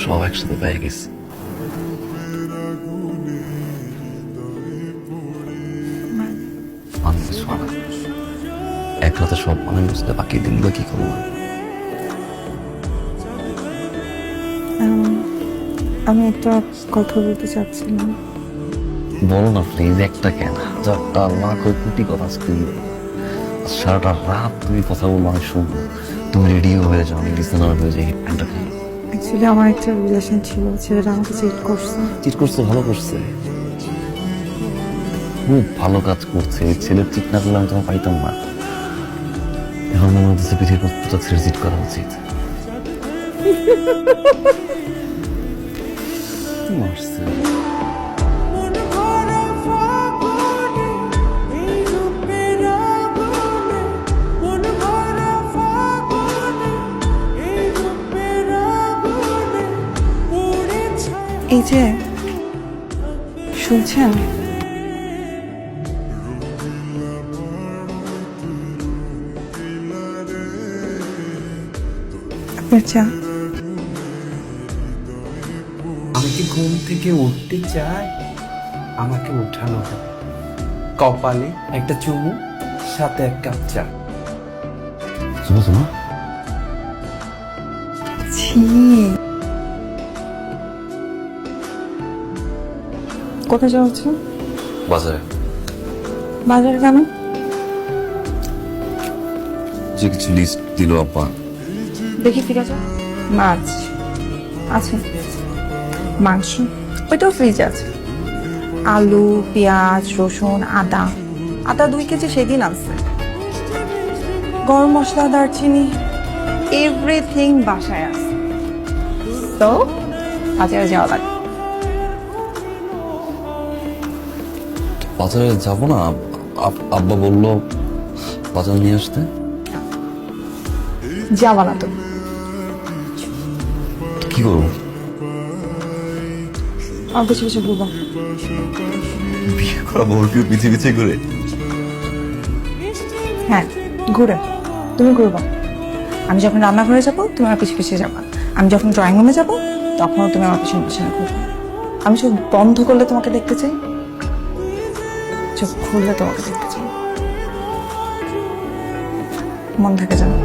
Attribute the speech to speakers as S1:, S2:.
S1: সব একসাথে পেয়ে গেছি। মানে কিছু না, এক রাতে সব মানে বুঝতে বাকি দিনগুলো কি করবো?
S2: আমি একটা কথা বলতে চাচ্ছিলাম।
S1: বলো না প্লিজ, একটা কেন, হাজারটা লাখ কোটি কথা আজকে সারাটা রাত তুমি কথা বলবো, আমি শুনবো। তুমি রেডিও হয়ে যাও, আমি লিসেনার হয়ে যাই।
S2: অ্যাকচুয়ালি আমার একটা রিলেশন ছিল, ছেলেটা আমাকে চিট করছে।
S1: চিট করছে, ভালো করছে, খুব ভালো কাজ করছে। এই ছেলের চিট না করলে আমি তোমার পাইতাম না। এখন মনে হচ্ছে পৃথিবীর প্রত্যেকটা ছেলে চিট করা উচিত। মারছে
S2: এই যে শুনছেন, আপনার চা।
S3: আমি কি ঘুম থেকে উঠতে চাই, আমাকে উঠানো হয়। কপালে একটা চুমু, সাথে এক কাপ চা।
S1: শোনো শোনো,
S2: ছি, কোথায় যাওয়া হচ্ছে?
S1: বাজারে।
S2: বাজারে কেন?
S1: যে কিছু লিস্ট দিল আব্বা।
S2: দেখি ঠিক আছে। মাছ আছে, মাংস ওইটাও ফ্রিজে আছে, আলু, পেঁয়াজ, রসুন, আদা। আদা 2 কেজি সেদিন আনছে, গরম মশলা, দারচিনি, এভরিথিং বাসায় আছে। তো বাজারে যাওয়া লাগে।
S1: বাজারে যাবো না, আব্বা বললো বাজার নিয়ে আসতে।
S2: যাবা না তো
S1: কি করবো?
S2: আর কিছু কিছু বলবো।
S1: বিয়ে করা বউর কি পিছিয়ে পিছিয়ে করে?
S2: হ্যাঁ, ঘুরে তুমি ঘুরবা। আমি যখন রান্নাঘরে যাবো তুমি আমার পিছিয়ে পিছিয়ে যাবা। আমি যখন ড্রয়িং রুমে যাবো তখনও তুমি আমার পিছনে পিছনে ঘুরবা। আমি চোখ বন্ধ করলে তোমাকে দেখতে চাই, চোখ খুললে তোমাকে দেখতে চাই। মন থেকে যাবে।